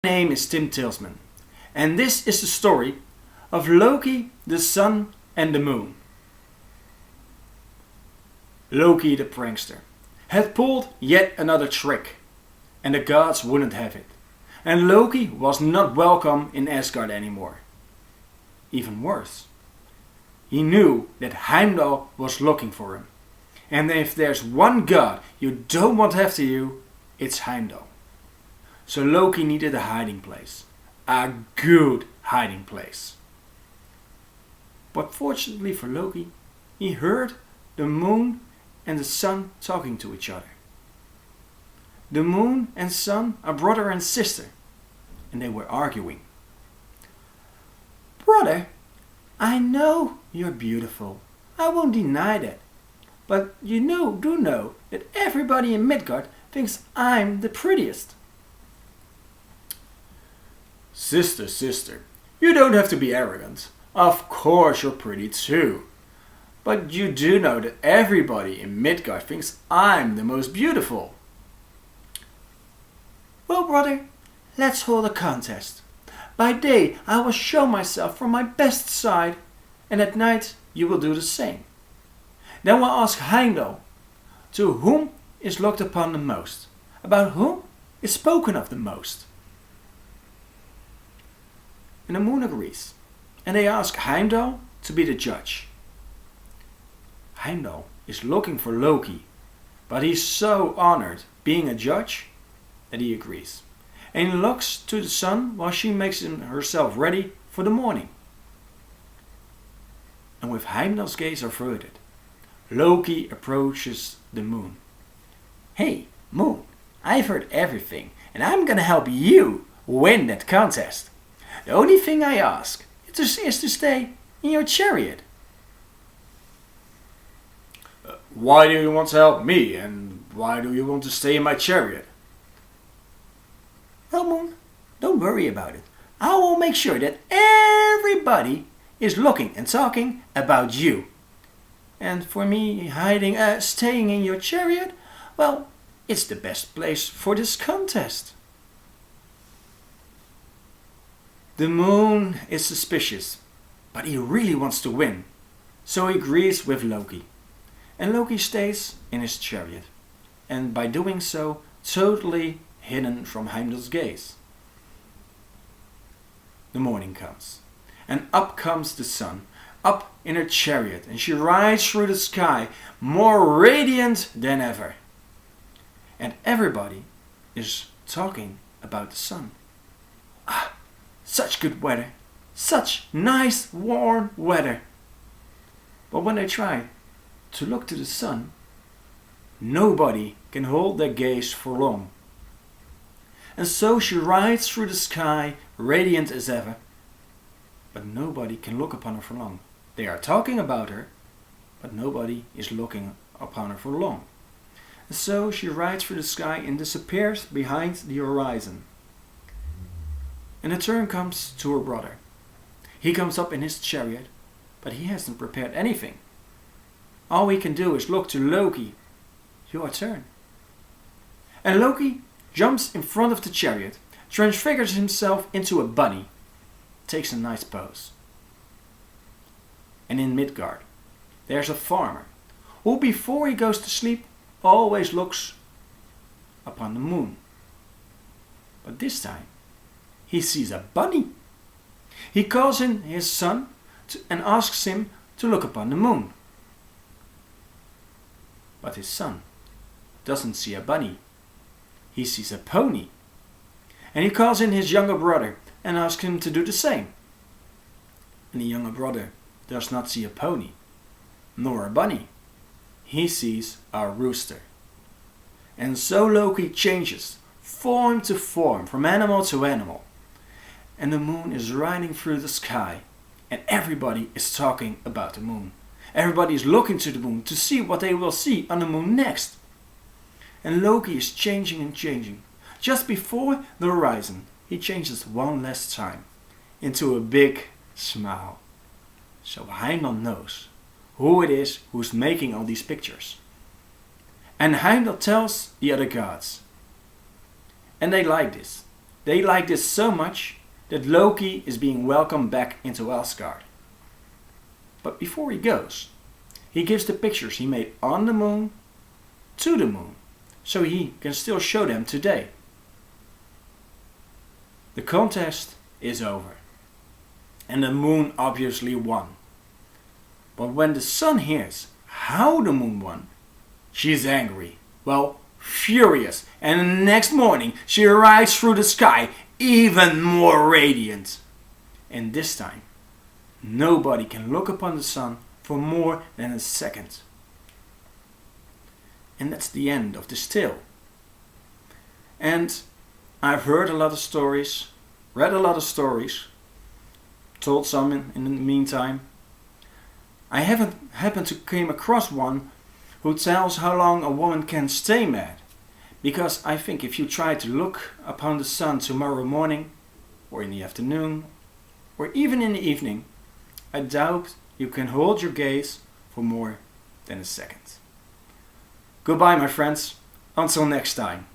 My name is Tim Tilsman, and this is the story of Loki, the sun and the moon. Loki the prankster had pulled yet another trick, and the gods wouldn't have it. And Loki was not welcome in Asgard anymore. Even worse, he knew that Heimdall was looking for him. And if there's one god you don't want after you, it's Heimdall. So Loki needed a hiding place. A good hiding place. But fortunately for Loki, he heard the moon and the sun talking to each other. The moon and sun are brother and sister, and they were arguing. Brother, I know you're beautiful. I won't deny that. But do know that everybody in Midgard thinks I'm the prettiest. Sister, you don't have to be arrogant. Of course you're pretty too. But you do know that everybody in Midgard thinks I'm the most beautiful. Well, brother, let's hold a contest. By day I will show myself from my best side, and at night you will do the same. Then we'll ask Heimdall, to whom is looked upon the most, about whom is spoken of the most. And the moon agrees, and they ask Heimdall to be the judge. Heimdall is looking for Loki, but he's so honored being a judge that he agrees. And he looks to the sun while she makes herself ready for the morning. And with Heimdall's gaze averted, Loki approaches the moon. Hey, moon, I've heard everything, and I'm gonna help you win that contest. The only thing I ask is to stay in your chariot. Why do you want to help me, and why do you want to stay in my chariot? Well, Moon, don't worry about it. I will make sure that everybody is looking and talking about you. And for me, staying in your chariot, well, it's the best place for this contest. The moon is suspicious, but he really wants to win. So he agrees with Loki. And Loki stays in his chariot, and by doing so, totally hidden from Heimdall's gaze. The morning comes, and up comes the sun, up in her chariot, and she rides through the sky, more radiant than ever. And everybody is talking about the sun. Ah, such good weather, such nice warm weather. But when they try to look to the sun, nobody can hold their gaze for long. And so she rides through the sky, radiant as ever, but nobody can look upon her for long. They are talking about her, but nobody is looking upon her for long. And so she rides through the sky and disappears behind the horizon. And the turn comes to her brother. He comes up in his chariot, but he hasn't prepared anything. All he can do is look to Loki. Your turn. And Loki jumps in front of the chariot, transfigures himself into a bunny, takes a nice pose. And in Midgard, there's a farmer who before he goes to sleep always looks upon the moon. But this time, he sees a bunny. He calls in his son and asks him to look upon the moon. But his son doesn't see a bunny. He sees a pony. And he calls in his younger brother and asks him to do the same. And the younger brother does not see a pony, nor a bunny. He sees a rooster. And so Loki changes form to form, from animal to animal. And the moon is riding through the sky, and everybody is talking about the moon. Everybody is looking to the moon to see what they will see on the moon next. And Loki is changing and changing. Just before the horizon, he changes one last time into a big smile. So Heimdall knows who it is who's making all these pictures. And Heimdall tells the other gods. And they like this. they like this so much that Loki is being welcomed back into Asgard. But before he goes, he gives the pictures he made on the moon to the moon, so he can still show them today. The contest is over, and the moon obviously won. But when the sun hears how the moon won, she's angry, well, furious, and the next morning she rides through the sky even more radiant. And this time, nobody can look upon the sun for more than a second. And that's the end of this tale. And I've heard a lot of stories, read a lot of stories, told some in the meantime. I haven't happened to came across one who tells how long a woman can stay mad. Because I think if you try to look upon the sun tomorrow morning, or in the afternoon, or even in the evening, I doubt you can hold your gaze for more than a second. Goodbye, my friends. Until next time.